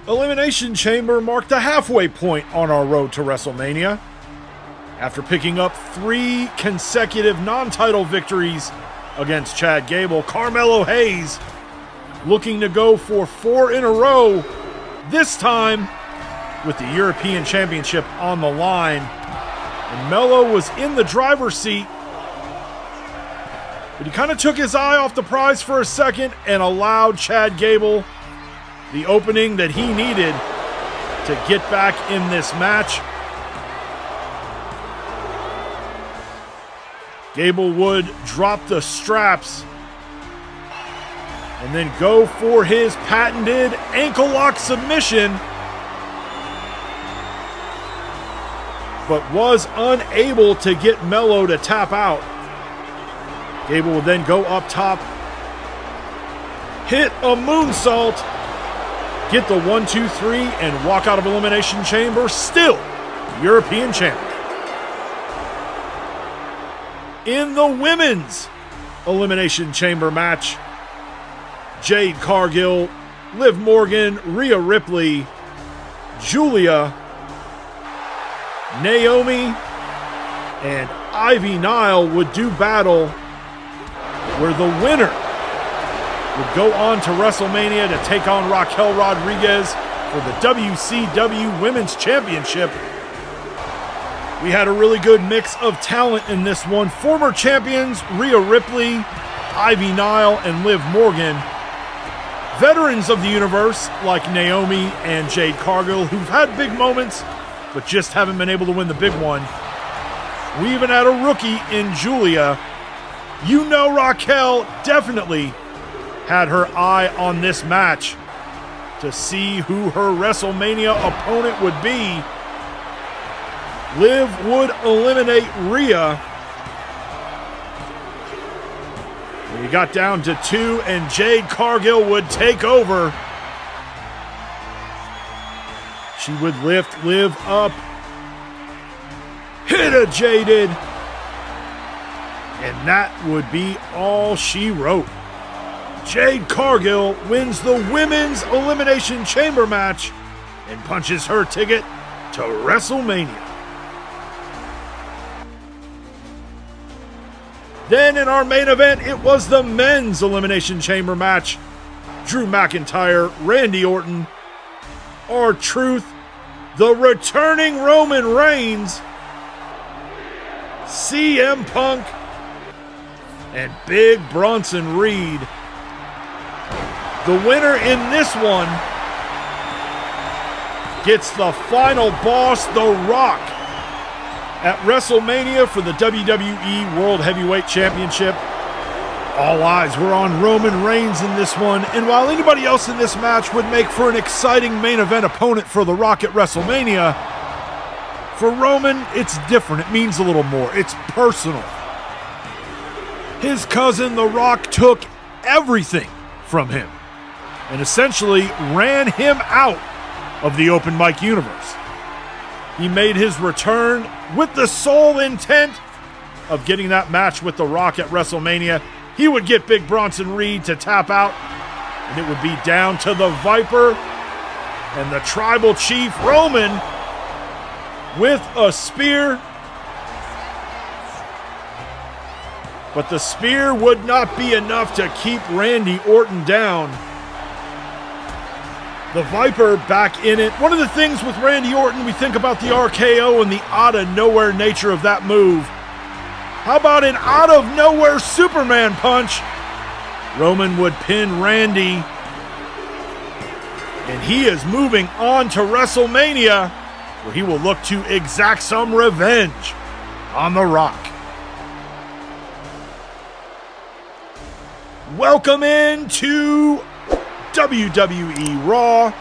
Elimination Chamber marked the halfway point on our road to WrestleMania. After picking up 3 consecutive non-title victories against Chad Gable, Carmelo Hayes looking to go for 4 in a row, this time with the European Championship on the line. And Melo was in the driver's seat, but he kind of took his eye off the prize for a second and allowed Chad Gable the opening that he needed to get back in this match. Gable would drop the straps and then go for his patented ankle lock submission, but was unable to get Melo to tap out. Gable would then go up top, hit a moonsault, get the 1-2-3, and walk out of Elimination Chamber still European champion. In the women's Elimination Chamber match, Jade Cargill, Liv Morgan, Rhea Ripley, Julia, Naomi, and Ivy Nile would do battle, where the winner would go on to WrestleMania to take on Raquel Rodriguez for the WCW Women's Championship. We had a really good mix of talent in this one. Former champions Rhea Ripley, Ivy Nile, and Liv Morgan. Veterans of the universe like Naomi and Jade Cargill, who've had big moments, but just haven't been able to win the big one. We even had a rookie in Julia. You know, Raquel definitely had her eye on this match to see who her WrestleMania opponent would be. Liv would eliminate Rhea. We got down to 2, and Jade Cargill would take over. She would lift Liv up, hit a Jaded, and that would be all she wrote. Jade Cargill wins the Women's Elimination Chamber match and punches her ticket to WrestleMania. Then in our main event, it was the Men's Elimination Chamber match. Drew McIntyre, Randy Orton, R-Truth, the returning Roman Reigns, CM Punk, and Big Bronson Reed. The winner in this one gets the final boss, The Rock, at WrestleMania for the WWE World Heavyweight Championship. All eyes were on Roman Reigns in this one, and while anybody else in this match would make for an exciting main event opponent for The Rock at WrestleMania, for Roman, it's different. It means a little more. It's personal. His cousin, The Rock, took everything from him and essentially ran him out of the open mic universe. He made his return with the sole intent of getting that match with The Rock at WrestleMania. He would get Big Bronson Reed to tap out, and it would be down to the Viper and the Tribal Chief Roman with a spear. But the spear would not be enough to keep Randy Orton down. The Viper back in it. One of the things with Randy Orton, we think about the RKO and the out-of-nowhere nature of that move. How about an out-of-nowhere Superman punch? Roman would pin Randy. And he is moving on to WrestleMania, where he will look to exact some revenge on The Rock. Welcome into WWE Raw,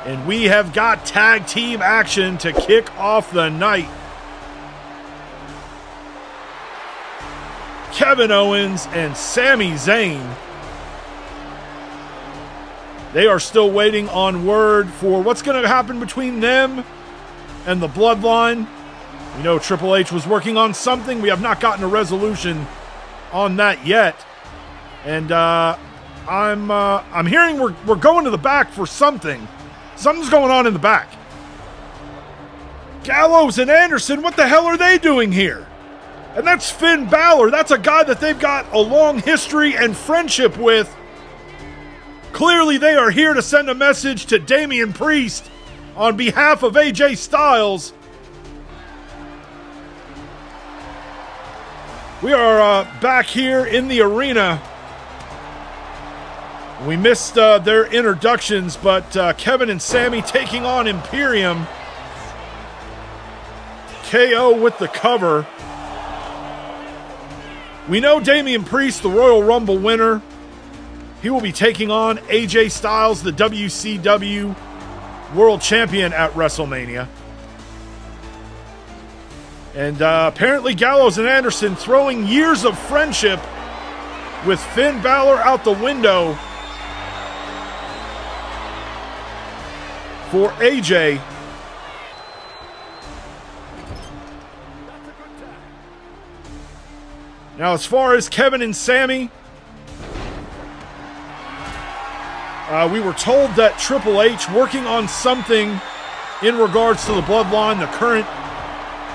and we have got tag team action to kick off the night. Kevin Owens and Sami Zayn, they are still waiting on word for what's going to happen between them and the Bloodline. We know Triple H was working on something. We have not gotten a resolution on that yet. And I'm hearing we're going to the back for something. Something's going on in the back. Gallows and Anderson, what the hell are they doing here? And that's Finn Balor. That's a guy that they've got a long history and friendship with. Clearly, they are here to send a message to Damian Priest on behalf of AJ Styles. We are back here in the arena. We missed their introductions, but Kevin and Sami taking on Imperium. KO with the cover. We know Damian Priest, the Royal Rumble winner. He will be taking on AJ Styles, the WCW World Champion at Wrestlemania. And apparently Gallows and Anderson throwing years of friendship with Finn Balor out the window for AJ. Now, as far as Kevin and Sami, we were told that Triple H working on something in regards to the Bloodline, the current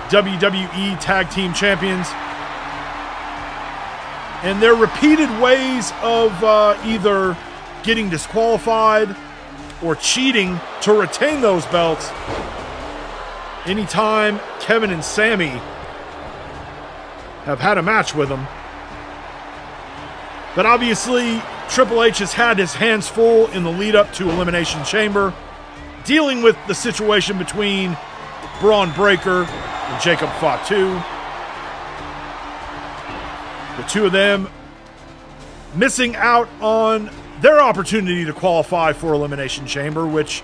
WWE Tag Team Champions, and their repeated ways of either getting disqualified or cheating to retain those belts. Anytime Kevin and Sami have had a match with them. But obviously, Triple H has had his hands full in the lead up to Elimination Chamber, dealing with the situation between Braun Breaker and Jacob Fatu. The two of them missing out on their opportunity to qualify for Elimination Chamber, which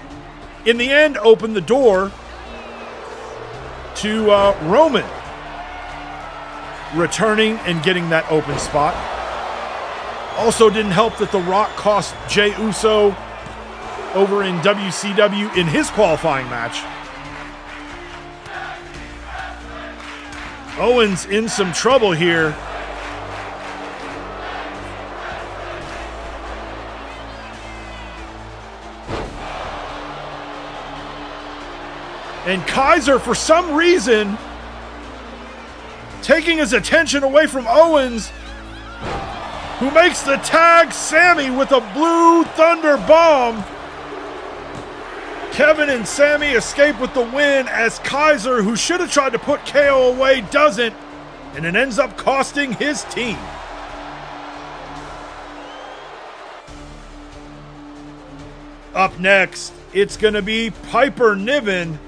in the end opened the door to Roman returning and getting that open spot. Also didn't help that The Rock cost Jey Uso over in WCW in his qualifying match. Owens in some trouble here. And Kaiser, for some reason, taking his attention away from Owens, who makes the tag Sami with a Blue Thunder Bomb. Kevin and Sami escape with the win as Kaiser, who should have tried to put KO away, doesn't, and it ends up costing his team. Up next, it's going to be Piper Niven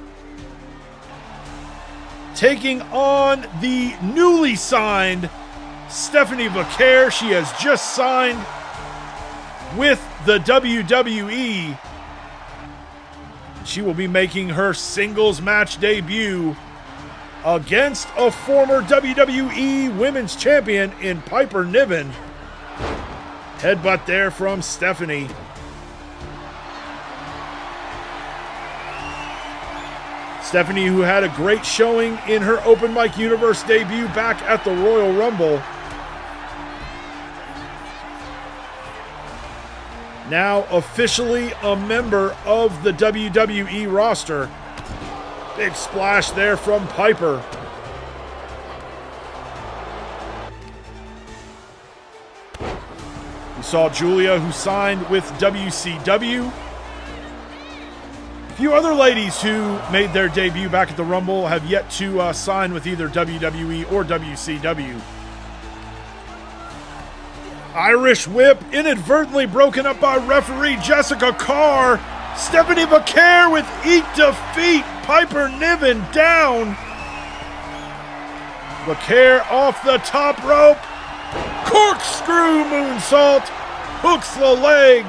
taking on the newly signed Stephanie Vaquer. She has just signed with the WWE. She will be making her singles match debut against a former WWE Women's Champion in Piper Niven. Headbutt there from Stephanie. Stephanie, who had a great showing in her Open Mic Universe debut back at the Royal Rumble. Now officially a member of the WWE roster. Big splash there from Piper. We saw Julia, who signed with WCW. A few other ladies who made their debut back at the Rumble have yet to sign with either WWE or WCW. Irish whip inadvertently broken up by referee Jessica Carr. Stephanie Vaquer with eat defeat. Piper Niven down. Vaquer off the top rope. Corkscrew moonsault. Hooks the leg.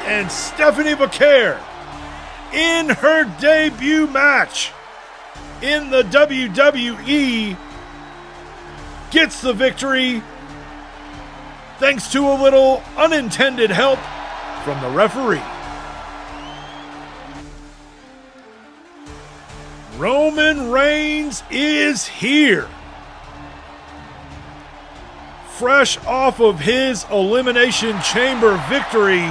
And Stephanie Vaquer, in her debut match in the WWE, gets the victory thanks to a little unintended help from the referee. Roman Reigns is here. fresh off of his Elimination Chamber victory,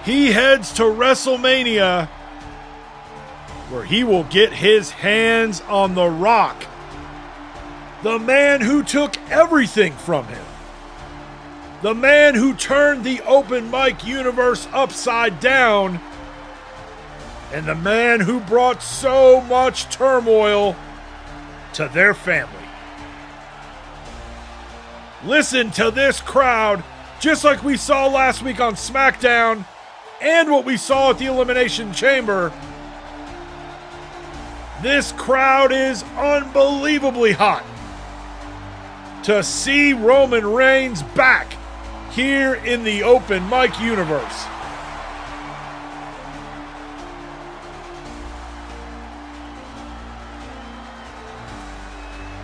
he heads to Wrestlemania, where he will get his hands on The Rock, the man who took everything from him, the man who turned the open mic universe upside down, and the man who brought so much turmoil to their family. Listen to this crowd, just like we saw last week on SmackDown and what we saw at the Elimination Chamber. This crowd is unbelievably hot to see Roman Reigns back here in the open mic universe.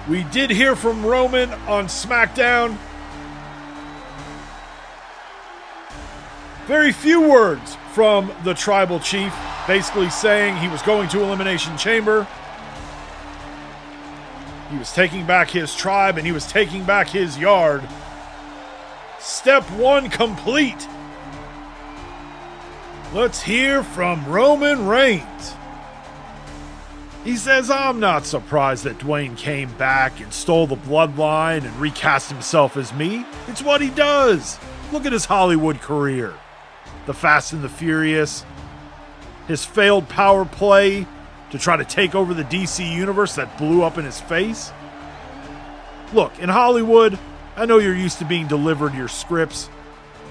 We did hear from Roman on SmackDown. Very few words from the Tribal Chief, basically saying he was going to Elimination Chamber. He was taking back his tribe and he was taking back his yard. Step one complete. Let's hear from Roman Reigns. He says, "I'm not surprised that Dwayne came back and stole the bloodline and recast himself as me. It's what he does. Look at his Hollywood career. The Fast and the Furious. His failed power play to try to take over the DC universe that blew up in his face. Look, in Hollywood, I know you're used to being delivered your scripts,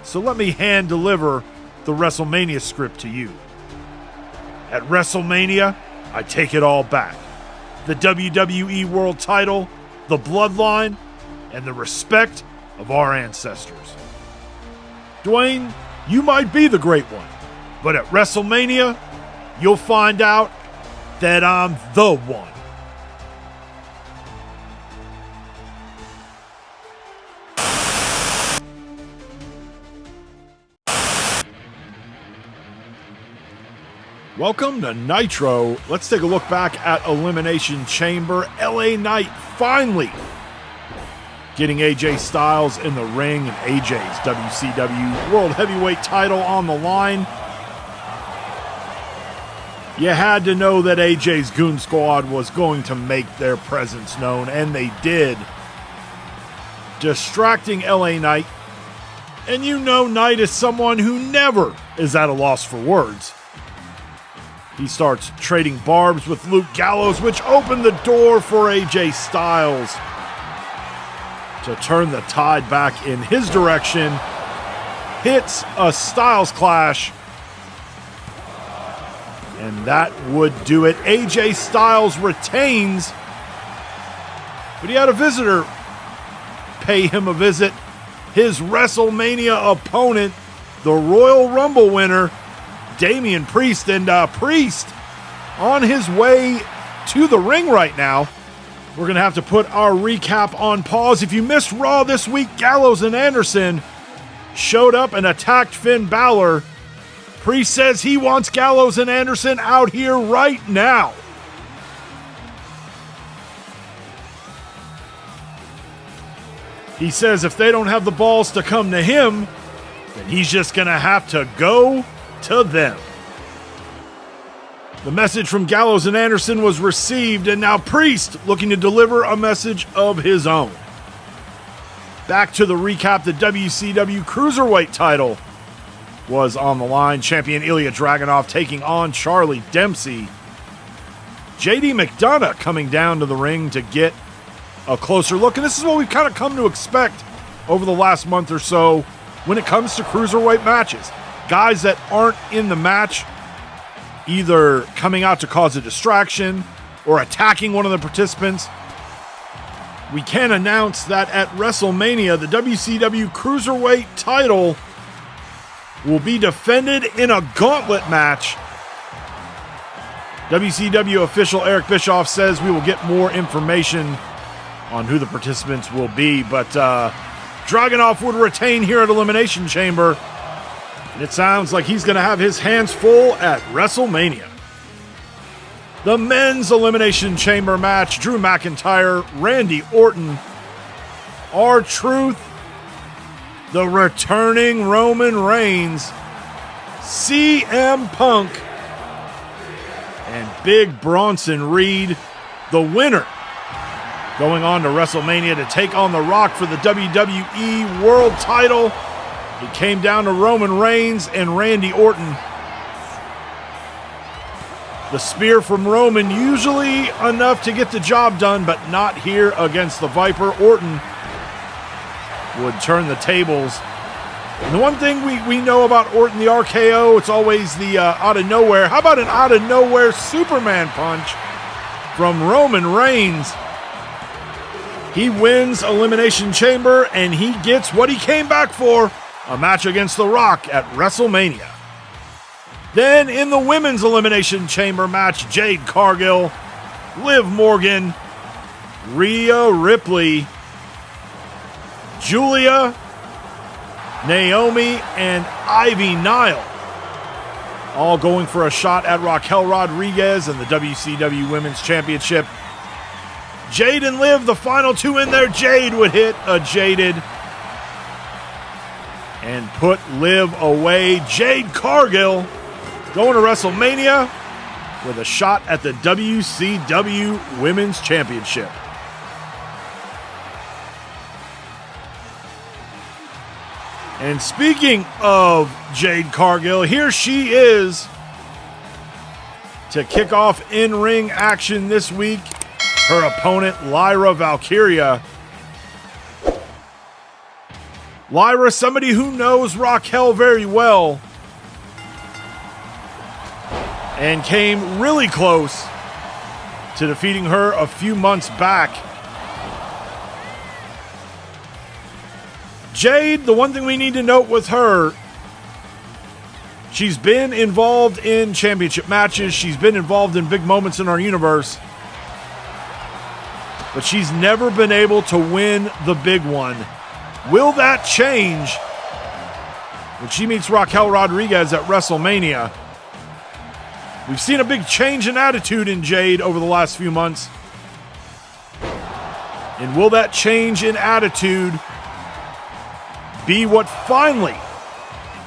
so let me hand deliver the Wrestlemania script to you. At Wrestlemania, I take it all back. The WWE World title, the bloodline, and the respect of our ancestors. Dwayne, you might be the great one, but at WrestleMania, you'll find out that I'm the one." Welcome to Nitro. Let's take a look back at Elimination Chamber. LA Knight finally getting AJ Styles in the ring and AJ's WCW World Heavyweight title on the line. You had to know that AJ's Goon Squad was going to make their presence known, and they did. Distracting LA Knight. And you know Knight is someone who never is at a loss for words. He starts trading barbs with Luke Gallows, which opened the door for AJ Styles to turn the tide back in his direction. Hits a Styles Clash, and that would do it. AJ Styles retains, but he had a visitor pay him a visit. His Wrestlemania opponent, the Royal Rumble winner, Damian Priest, and Priest on his way to the ring right now. We're going to have to put our recap on pause. If you missed Raw this week, Gallows and Anderson showed up and attacked Finn Balor. Priest says he wants Gallows and Anderson out here right now. He says if they don't have the balls to come to him, then he's just going to have to go to them. The message from Gallows and Anderson was received, and now Priest looking to deliver a message of his own. Back to the recap, the WCW Cruiserweight title was on the line. Champion Ilya Dragunov taking on Charlie Dempsey. JD McDonough coming down to the ring to get a closer look, and this is what we've kind of come to expect over the last month or so when it comes to Cruiserweight matches. Guys that aren't in the match either coming out to cause a distraction or attacking one of the participants. We can announce that at WrestleMania, the WCW Cruiserweight title will be defended in a gauntlet match. WCW official Eric Bischoff says we will get more information on who the participants will be, but Dragunov would retain here at Elimination Chamber. And it sounds like he's going to have his hands full at WrestleMania. The men's Elimination Chamber match, Drew McIntyre, Randy Orton, R-Truth, the returning Roman Reigns, CM Punk, and Big Bronson Reed, the winner, going on to WrestleMania to take on The Rock for the WWE World title. It came down to Roman Reigns and Randy Orton. The spear from Roman, usually enough to get the job done, but not here against the Viper. Orton would turn the tables. And the one thing we know about Orton, the RKO, it's always the out of nowhere. How about an out of nowhere Superman punch from Roman Reigns? He wins Elimination Chamber, and he gets what he came back for, a match against The Rock at WrestleMania. Then in the women's Elimination Chamber match, Jade Cargill, Liv Morgan, Rhea Ripley, Julia, Naomi, and Ivy Nile, all going for a shot at Raquel Rodriguez and the WCW Women's Championship. Jade and Liv, the final two in there. Jade would hit a Jaded and put Liv away. Jade Cargill going to WrestleMania with a shot at the WCW Women's Championship. And speaking of Jade Cargill, here she is to kick off in-ring action this week. Her opponent, Lyra Valkyria. Lyra, somebody who knows Raquel very well, and came really close to defeating her a few months back. Jade, the one thing we need to note with her, she's been involved in championship matches. She's been involved in big moments in our universe. But she's never been able to win the big one. Will that change when she meets Raquel Rodriguez at WrestleMania? We've seen a big change in attitude in Jade over the last few months. And will that change in attitude be what finally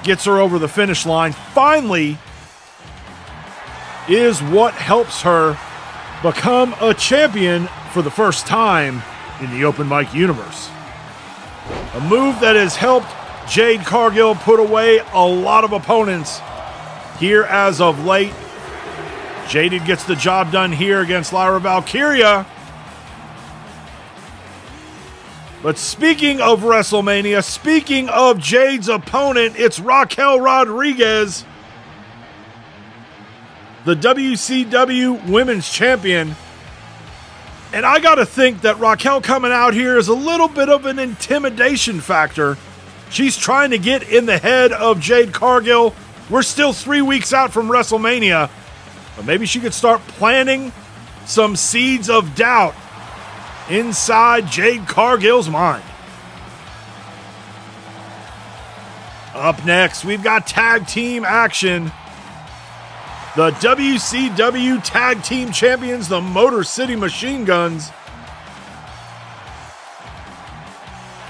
gets her over the finish line? Finally is what helps her become a champion for the first time in the open mic universe. A move that has helped Jade Cargill put away a lot of opponents here as of late. Jaded gets the job done here against Lyra Valkyria. But speaking of WrestleMania, speaking of Jade's opponent, it's Raquel Rodriguez, the WCW Women's Champion. And I got to think that Raquel coming out here is a little bit of an intimidation factor. She's trying to get in the head of Jade Cargill. We're still 3 weeks out from WrestleMania, but maybe she could start planting some seeds of doubt inside Jade Cargill's mind. Up next, we've got tag team action. The WCW Tag Team Champions, the Motor City Machine Guns.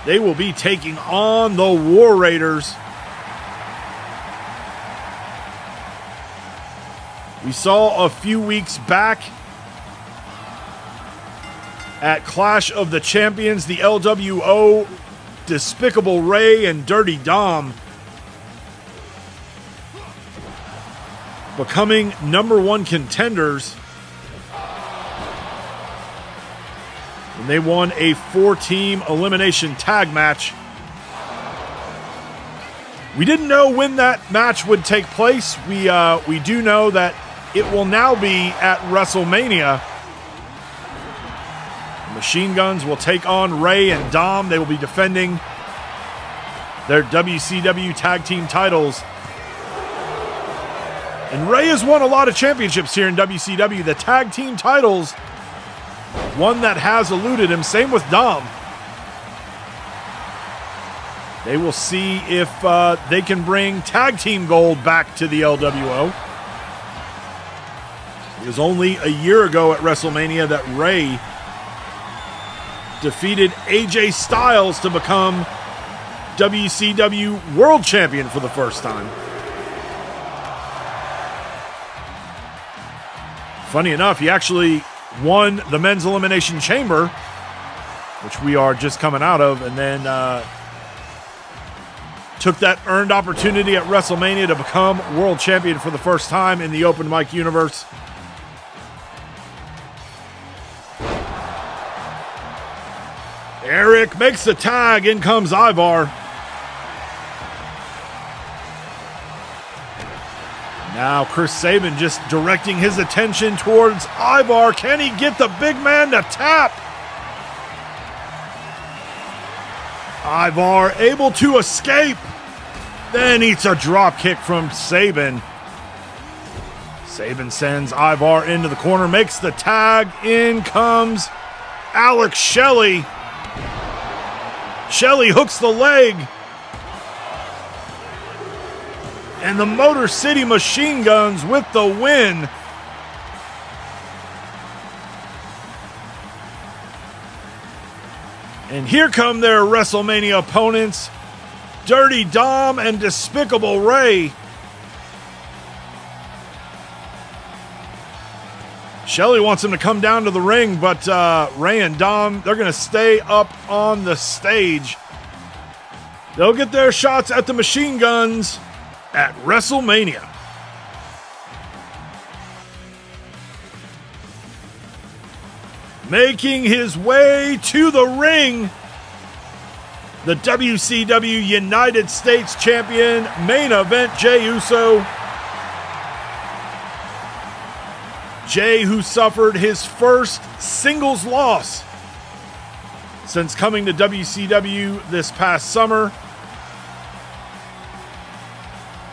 They will be taking on the War Raiders. We saw a few weeks back at Clash of the Champions, the LWO, Despicable Ray and Dirty Dom becoming number one contenders. And they won a 4-team elimination tag match. We didn't know when that match would take place. We do know that it will now be at WrestleMania. The Machine Guns will take on Ray and Dom. They will be defending their WCW tag team titles. And Ray has won a lot of championships here in WCW. The tag team titles, one that has eluded him. Same with Dom. They will see if they can bring tag team gold back to the LWO. It was only a year ago at WrestleMania that Rey defeated AJ Styles to become WCW World Champion for the first time. Funny enough, he actually won the Men's Elimination Chamber, which we are just coming out of, and then took that earned opportunity at WrestleMania to become World Champion for the first time in the open mic universe. Eric makes the tag. In comes Ivar. Now Chris Sabin just directing his attention towards Ivar. Can he get the big man to tap? Ivar able to escape. Then eats a drop kick from Sabin. Sabin sends Ivar into the corner, makes the tag. In comes Alex Shelley. Shelley hooks the leg. And the Motor City Machine Guns with the win. And here come their WrestleMania opponents, Dirty Dom and Despicable Ray. Shelley wants him to come down to the ring, but Ray and Dom, they're going to stay up on the stage. They'll get their shots at the Machine Guns at WrestleMania. Making his way to the ring, the WCW United States Champion, main event, Jey Uso. Jey, who suffered his first singles loss since coming to WCW this past summer.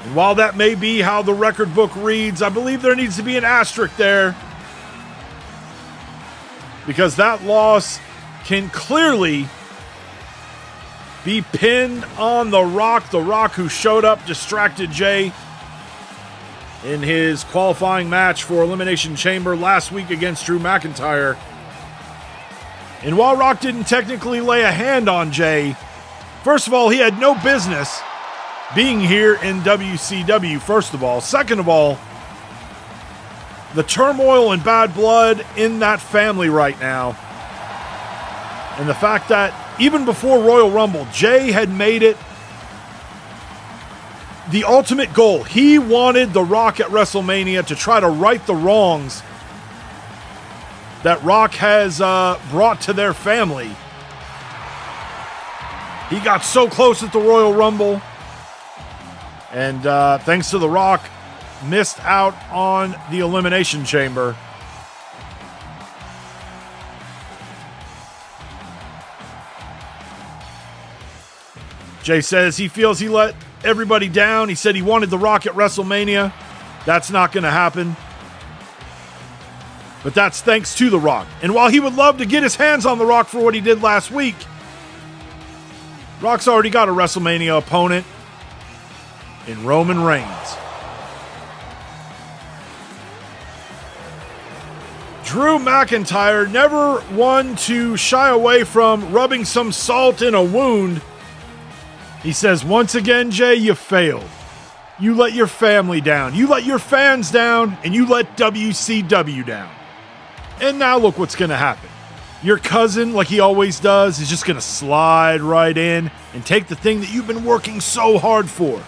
And while that may be how the record book reads, I believe there needs to be an asterisk there, because that loss can clearly be pinned on The Rock. The Rock, who showed up, distracted Jey in his qualifying match for Elimination Chamber last week against Drew McIntyre. And while Rock didn't technically lay a hand on Jey, first of all, he had no business being here in WCW, first of all. Second of all, the turmoil and bad blood in that family right now, and the fact that even before Royal Rumble, Jey had made it the ultimate goal. He wanted The Rock at WrestleMania to try to right the wrongs that Rock has brought to their family. He got so close at the Royal Rumble, and thanks to The Rock, missed out on the Elimination Chamber. Jey says he feels he let everybody down. He said he wanted The Rock at WrestleMania. That's not going to happen. But that's thanks to The Rock. And while he would love to get his hands on The Rock for what he did last week, Rock's already got a WrestleMania opponent in Roman Reigns. Drew McIntyre, never one to shy away from rubbing some salt in a wound. He says, once again, Jey, you failed. You let your family down. You let your fans down, and you let WCW down. And now look what's going to happen. Your cousin, like he always does, is just going to slide right in and take the thing that you've been working so hard for.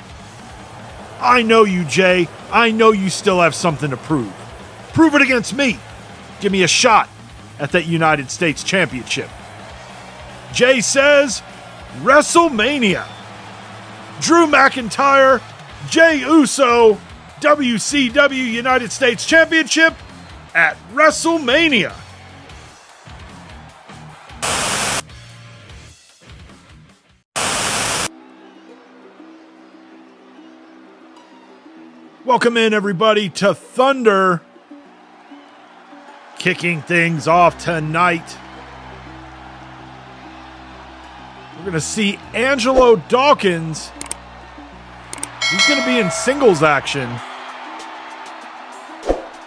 I know you, Jey. I know you still have something to prove. Prove it against me. Give me a shot at that United States Championship. Jey says, WrestleMania. Drew McIntyre, Jey Uso, WCW United States Championship at WrestleMania. Welcome in, everybody, to Thunder. Kicking things off tonight, we're going to see Angelo Dawkins. He's going to be in singles action.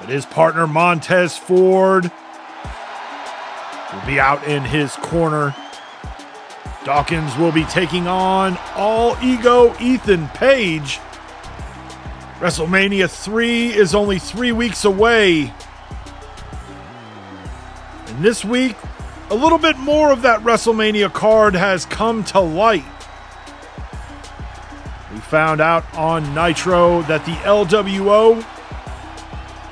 But But his partner, Montez Ford, will be out in his corner. Dawkins will be taking on All Ego Ethan Page. WrestleMania 3 is only 3 weeks away. And this week, a little bit more of that WrestleMania card has come to light. We found out on Nitro that the LWO,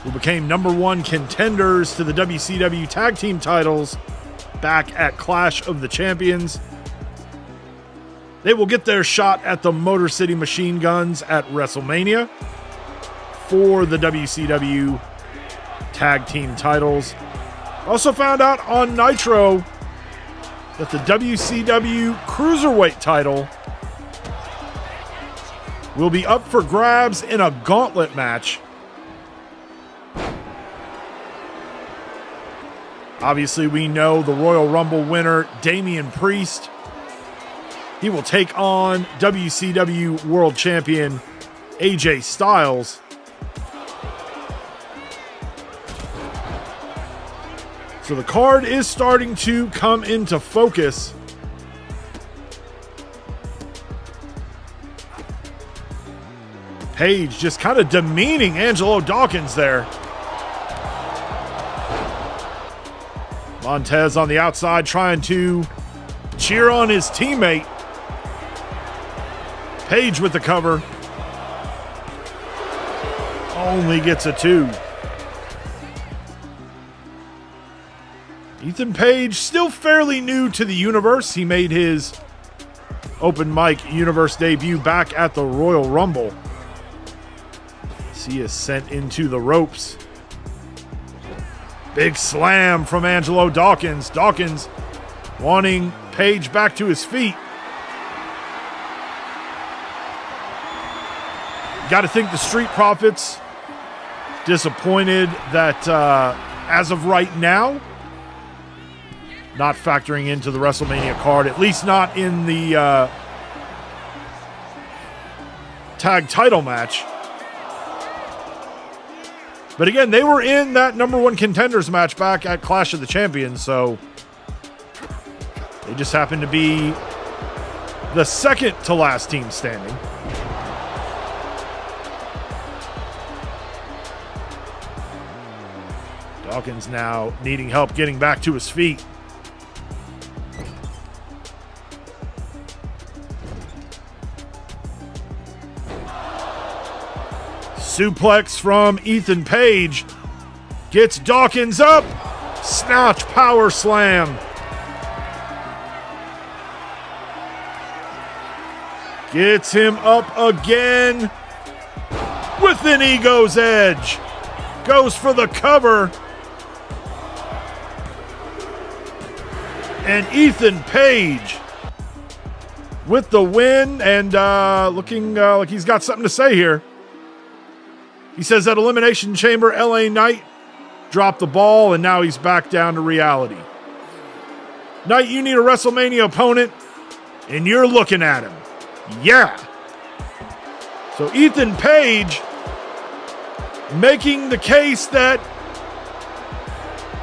who became #1 contenders to the WCW Tag Team titles back at Clash of the Champions, they will get their shot at the Motor City Machine Guns at WrestleMania for the WCW Tag Team titles. Also found out on Nitro that the WCW Cruiserweight title will be up for grabs in a gauntlet match. Obviously, we know the Royal Rumble winner, Damian Priest. He will take on WCW World Champion AJ Styles. So the card is starting to come into focus. Page just kind of demeaning Angelo Dawkins there. Montez on the outside trying to cheer on his teammate. Page with the cover. Only gets a 2. Ethan Page, still fairly new to the universe. He made his open mic universe debut back at the Royal Rumble. He is sent into the ropes. Big slam from Angelo Dawkins. Dawkins wanting Page back to his feet. Got to think the Street Profits disappointed that as of right now, not factoring into the WrestleMania card, at least not in the tag title match. But again, they were in that #1 contenders match back at Clash of the Champions, so they just happened to be the second to last team standing. Dawkins now needing help getting back to his feet. Suplex from Ethan Page. Gets Dawkins up. Snatch power slam. Gets him up again with an Ego's Edge. Goes for the cover. And Ethan Page with the win, and looking like he's got something to say here. He says at Elimination Chamber, LA Knight dropped the ball, and now he's back down to reality. Knight, you need a WrestleMania opponent, and you're looking at him. Yeah. So Ethan Page making the case that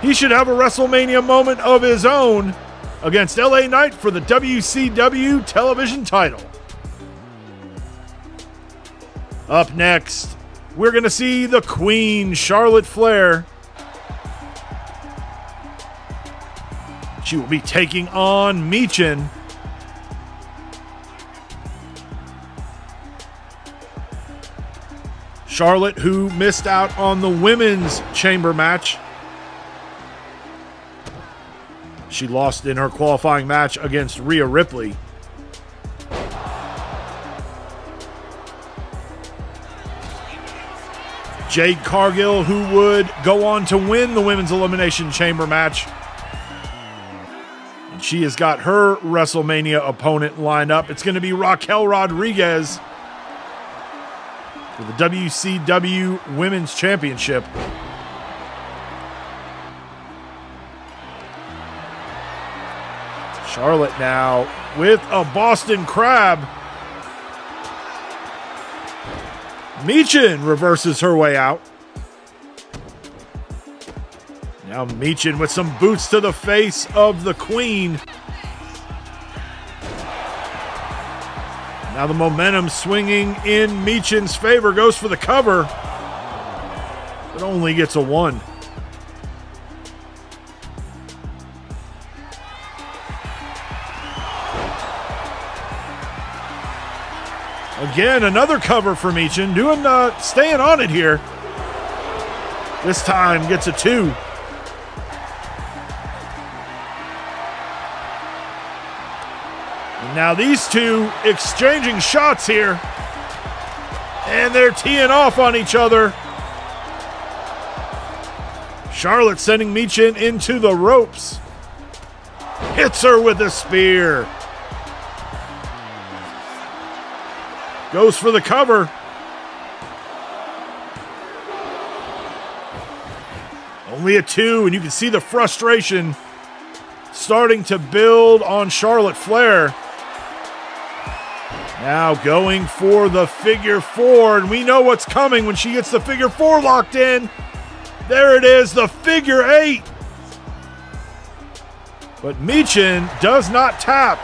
he should have a WrestleMania moment of his own against LA Knight for the WCW television title. Up next, we're going to see the Queen, Charlotte Flair. She will be taking on Michin. Charlotte, who missed out on the women's chamber match. She lost in her qualifying match against Rhea Ripley. Jade Cargill, who would go on to win the Women's Elimination Chamber match. And she has got her WrestleMania opponent lined up. It's going to be Raquel Rodriguez for the WCW Women's Championship. Charlotte now with a Boston Crab. Michin reverses her way out. Now Michin with some boots to the face of the Queen. Now the momentum swinging in Michin's favor. Goes for the cover. But only gets a 1. Again, another cover for Michin. Staying on it here. This time gets a 2. And now these two exchanging shots here. And they're teeing off on each other. Charlotte sending Michin into the ropes. Hits her with a spear. Goes for the cover. Only a 2, and you can see the frustration starting to build on Charlotte Flair. Now going for the figure 4, and we know what's coming when she gets the figure 4 locked in. There it is, the figure 8. But Michin does not tap.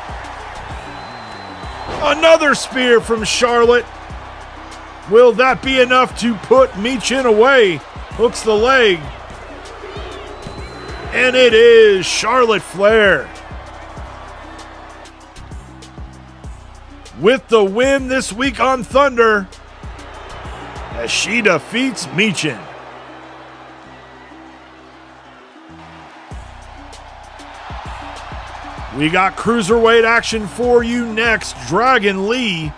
Another spear from Charlotte. Will that be enough to put Michin away? Hooks the leg. And it is Charlotte Flair with the win this week on Thunder as she defeats Michin. We got cruiserweight action for you next. Dragon Lee.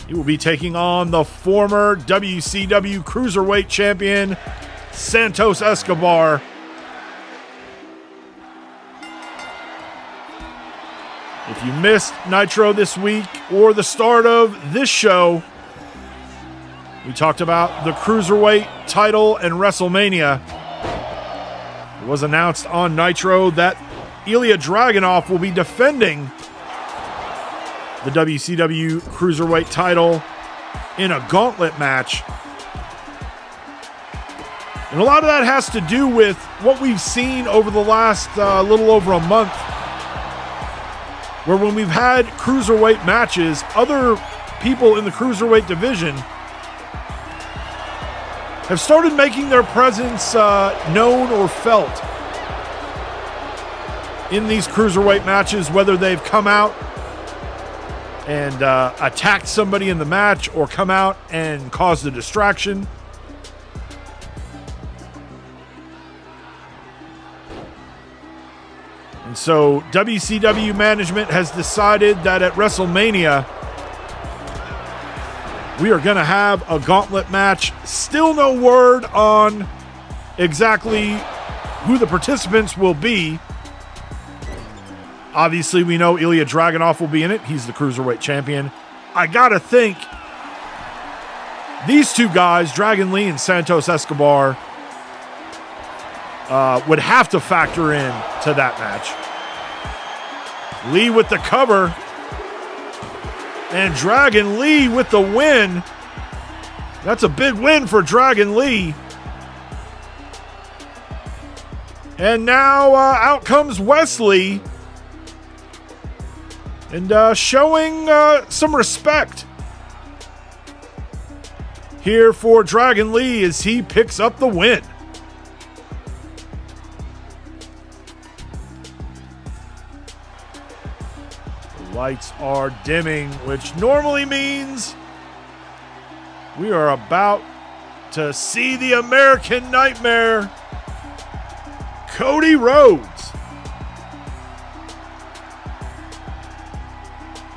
He will be taking on the former WCW Cruiserweight Champion, Santos Escobar. If you missed Nitro this week or the start of this show, we talked about the Cruiserweight title and Wrestlemania. It was announced on Nitro that Ilya Dragunov will be defending the WCW Cruiserweight title in a gauntlet match. And a lot of that has to do with what we've seen over the last little over a month, where when we've had Cruiserweight matches, other people in the Cruiserweight division have started making their presence known or felt in these Cruiserweight matches, whether they've come out and attacked somebody in the match or come out and caused a distraction. And so WCW management has decided that at Wrestlemania, we are going to have a gauntlet match. Still no word on exactly who the participants will be. Obviously, we know Ilya Dragunov will be in it. He's the Cruiserweight Champion. I got to think these two guys, Dragon Lee and Santos Escobar, would have to factor in to that match. Lee with the cover. And Dragon Lee with the win. That's a big win for Dragon Lee. And now out comes Wesley. And showing some respect here for Dragon Lee as he picks up the win. Lights are dimming, which normally means we are about to see the American Nightmare, Cody Rhodes.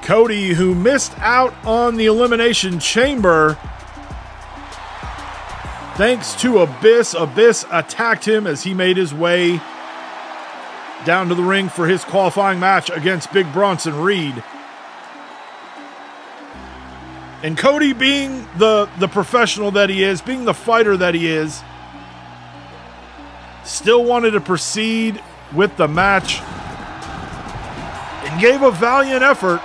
Cody, who missed out on the Elimination Chamber thanks to Abyss. Abyss attacked him as he made his way down to the ring for his qualifying match against Big Bronson Reed. And Cody, being the professional that he is, being the fighter that he is, still wanted to proceed with the match and gave a valiant effort.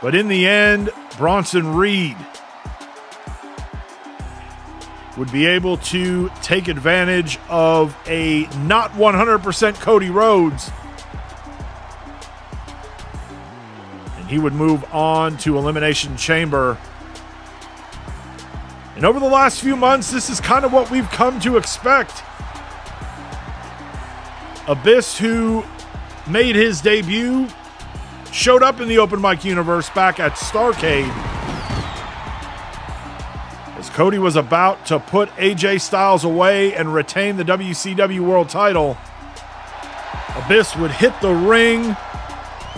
But in the end, Bronson Reed would be able to take advantage of a not 100% Cody Rhodes. And he would move on to Elimination Chamber. And over the last few months, this is kind of what we've come to expect. Abyss, who made his debut, showed up in the open mic universe back at Starrcade. As Cody was about to put AJ Styles away and retain the WCW World title, Abyss would hit the ring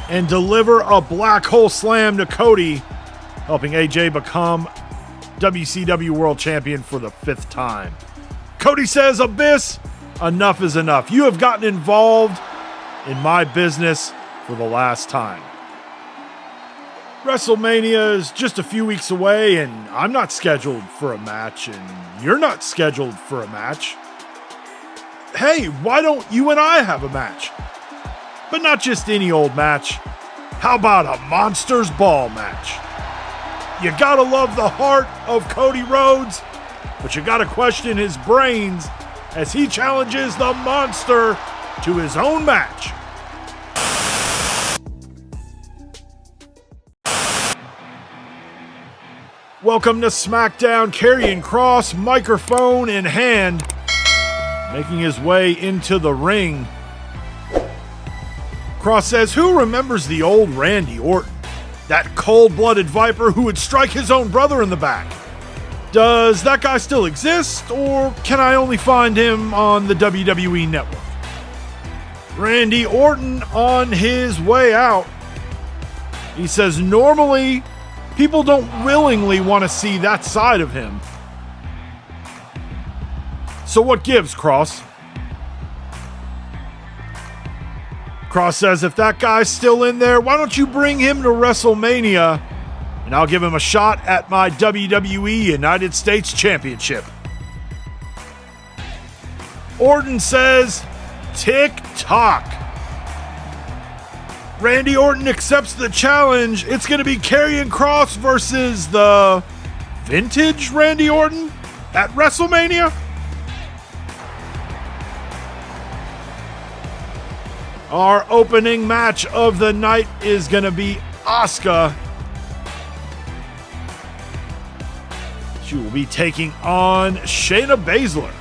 and deliver a black hole slam to Cody, helping AJ become WCW World Champion for the 5th time. Cody says, "Abyss, enough is enough. You have gotten involved in my business for the last time." WrestleMania is just a few weeks away, and I'm not scheduled for a match, and you're not scheduled for a match. Hey, why don't you and I have a match? But not just any old match. How about a Monsters Ball match? You gotta love the heart of Cody Rhodes, but you gotta question his brains as he challenges the Monster to his own match. Welcome to SmackDown. Karrion Kross, microphone in hand, making his way into the ring. Kross says, "Who remembers the old Randy Orton? That cold-blooded viper who would strike his own brother in the back? Does that guy still exist, or can I only find him on the WWE Network?" Randy Orton on his way out. He says, "Normally, people don't willingly want to see that side of him. So what gives, Kross?" Kross says, "If that guy's still in there, why don't you bring him to Wrestlemania, and I'll give him a shot at my WWE United States Championship." Orton says, "Tick-tock." Randy Orton accepts the challenge. It's going to be Karrion Kross versus the vintage Randy Orton at WrestleMania. Our opening match of the night is going to be Asuka. She will be taking on Shayna Baszler.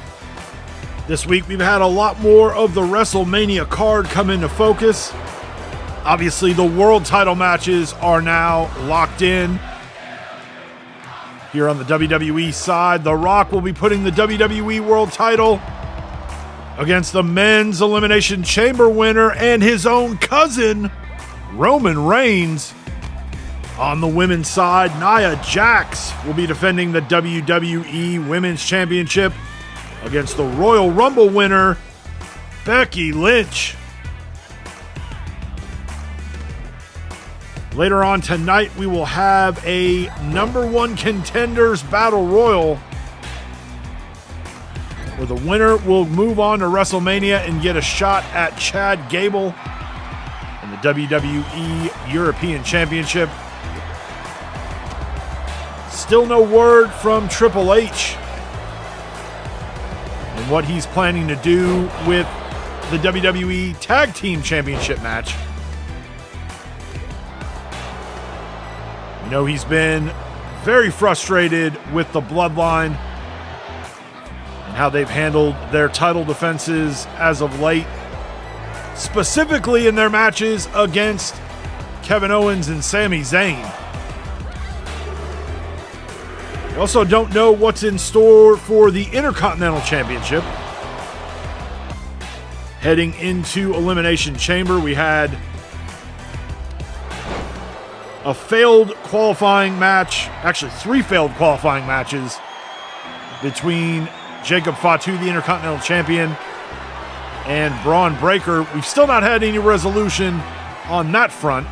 This week we've had a lot more of the WrestleMania card come into focus. Obviously, the world title matches are now locked in. Here on the WWE side, The Rock will be putting the WWE World title against the men's Elimination Chamber winner and his own cousin, Roman Reigns. On the women's side, Nia Jax will be defending the WWE Women's Championship against the Royal Rumble winner, Becky Lynch. Later on tonight, we will have a number 1 contenders battle royal where the winner will move on to WrestleMania and get a shot at Chad Gable in the WWE European Championship. Still no word from Triple H and what he's planning to do with the WWE Tag Team Championship match. You know, he's been very frustrated with the Bloodline and how they've handled their title defenses as of late, specifically in their matches against Kevin Owens and Sami Zayn. We also don't know what's in store for the Intercontinental Championship. Heading into Elimination Chamber, we had a failed qualifying match, actually 3 failed qualifying matches between Jacob Fatu, the Intercontinental Champion, and Braun Breaker. We've still not had any resolution on that front.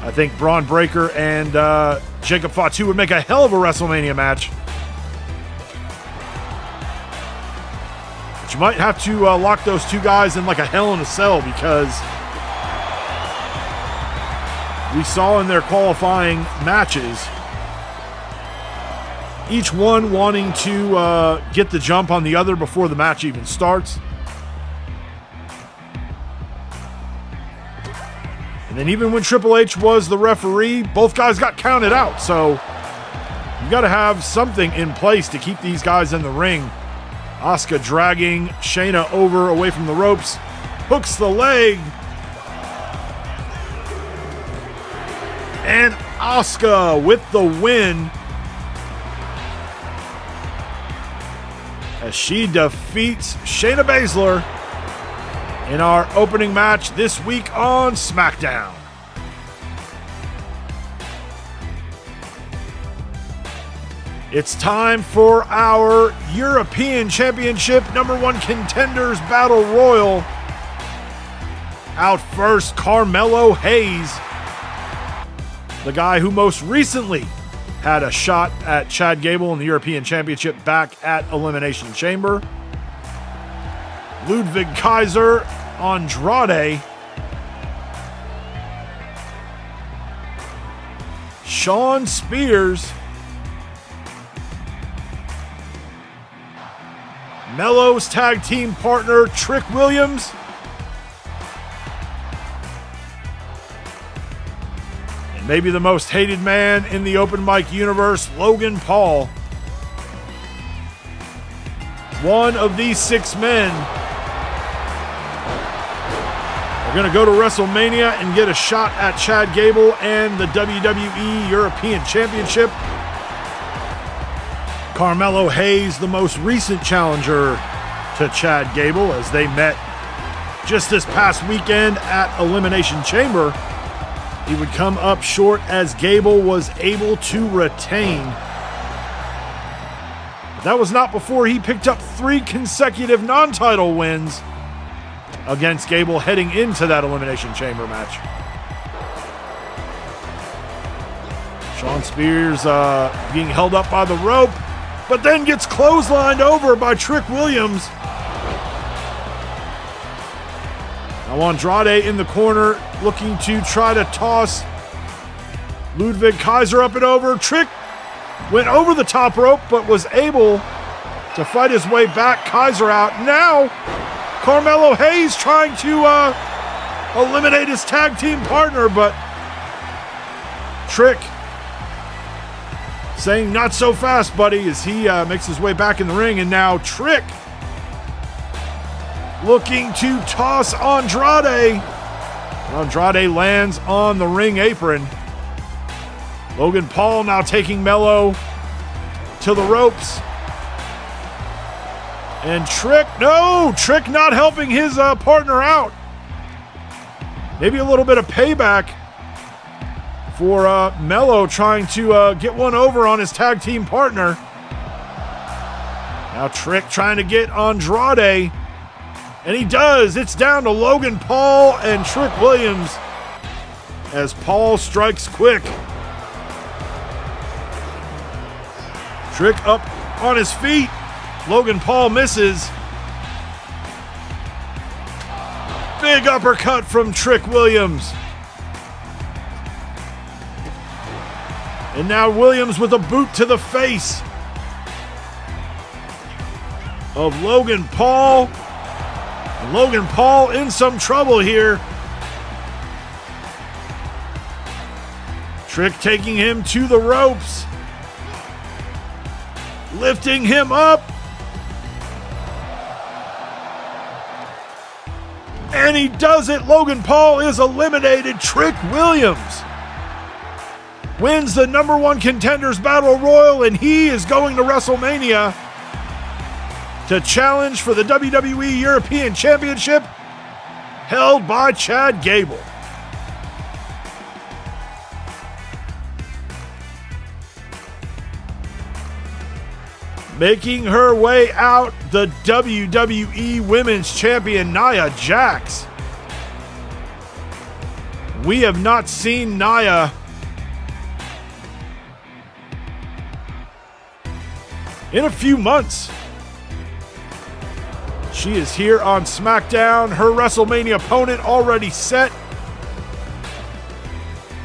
I think Braun Breaker and Jacob Fatu would make a hell of a WrestleMania match. But you might have to lock those two guys in like a hell in a cell, because we saw in their qualifying matches each one wanting to get the jump on the other before the match even starts. And then even when Triple H was the referee, both guys got counted out. So you got to have something in place to keep these guys in the ring. Asuka dragging Shayna over away from the ropes. Hooks the leg. And Asuka with the win as she defeats Shayna Baszler in our opening match this week on SmackDown. It's time for our European Championship #1 Contenders Battle Royal. Out first, Carmelo Hayes, the guy who most recently had a shot at Chad Gable in the European Championship back at Elimination Chamber. Ludwig Kaiser, Andrade, Shawn Spears, Melo's tag team partner Trick Williams, and maybe the most hated man in the open mic universe, Logan Paul. One of these 6 men are going to go to WrestleMania and get a shot at Chad Gable and the WWE European Championship. Carmelo Hayes, the most recent challenger to Chad Gable, as they met just this past weekend at Elimination Chamber. He would come up short as Gable was able to retain. That was not before he picked up 3 consecutive non-title wins against Gable heading into that Elimination Chamber match. Shawn Spears being held up by the rope, but then gets clotheslined over by Trick Williams. Now Andrade in the corner looking to try to toss Ludwig Kaiser up and over. Trick went over the top rope, but was able to fight his way back. Kaiser out. Now Carmelo Hayes trying to eliminate his tag team partner, but Trick saying not so fast, buddy, as he makes his way back in the ring. And now Trick looking to toss Andrade. Andrade lands on the ring apron. Logan Paul now taking Melo to the ropes. And Trick not helping his partner out. Maybe a little bit of payback for Melo trying to get one over on his tag team partner. Now Trick trying to get Andrade, and he does. It's down to Logan Paul and Trick Williams as Paul strikes quick. Trick up on his feet. Logan Paul misses. Big uppercut from Trick Williams. And now Williams with a boot to the face of Logan Paul. And Logan Paul in some trouble here. Trick taking him to the ropes. Lifting him up. And he does it. Logan Paul is eliminated. Trick Williams wins the #1 Contenders Battle Royal, and he is going to WrestleMania to challenge for the WWE European Championship held by Chad Gable. Making her way out, the WWE Women's Champion Nia Jax. We have not seen Nia in a few months. She is here on SmackDown. Her WrestleMania opponent already set.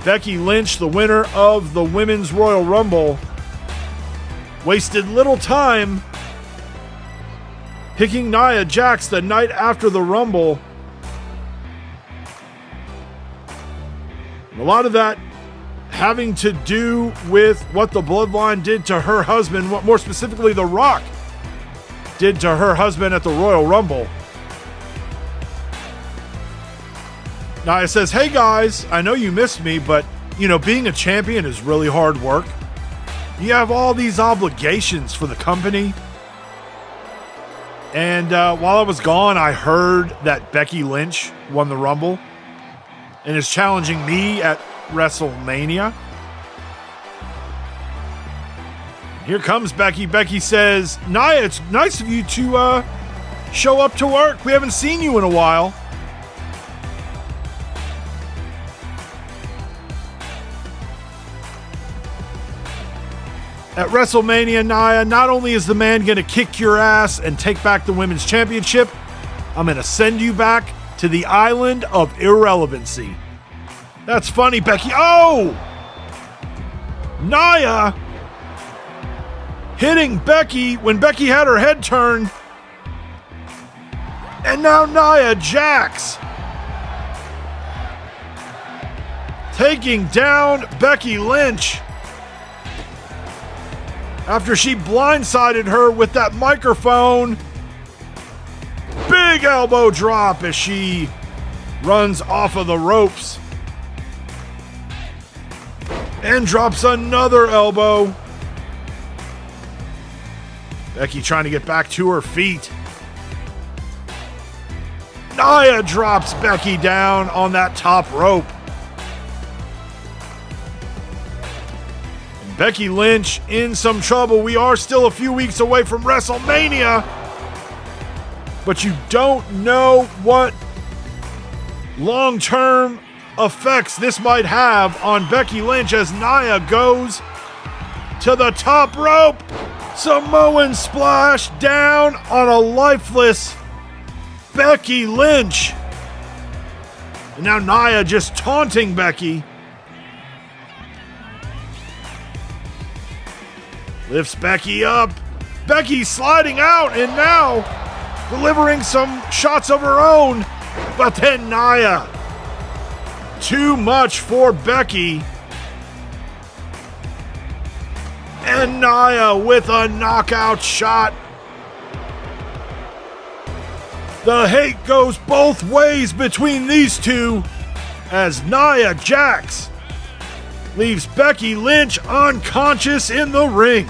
Becky Lynch, the winner of the Women's Royal Rumble. wasted little time picking Nia Jax the night after the Rumble. A lot of that having to do with what the Bloodline did to her husband, what more specifically The Rock did to her husband at the Royal Rumble. Nia says, hey guys, I know you missed me, but being a champion is really hard work. You have all these obligations for the company. And while I was gone, I heard that Becky Lynch won the Rumble and is challenging me at Wrestlemania. Here comes Becky. Becky says, Nia, it's nice of you to show up to work. We haven't seen you in a while. At Wrestlemania, Nia, not only is the man going to kick your ass and take back the Women's Championship, I'm going to send you back to the island of irrelevancy. That's funny, Becky. Oh! Nia hitting Becky when Becky had her head turned. And now Nia Jax taking down Becky Lynch after she blindsided her with that microphone. Big elbow drop as she runs off of the ropes. And drops another elbow. Becky trying to get back to her feet. Nia drops Becky down on that top rope. And Becky Lynch in some trouble. We are still a few weeks away from Wrestlemania. But you don't know what long-term effects this might have on Becky Lynch as Nia goes to the top rope. Samoan splash down on a lifeless Becky Lynch. And now Nia just taunting Becky. Lifts Becky up. Becky sliding out and now delivering some shots of her own. But then Nia, too much for Becky. And Nia with a knockout shot. The hate goes both ways between these two as Nia Jax leaves Becky Lynch unconscious in the ring.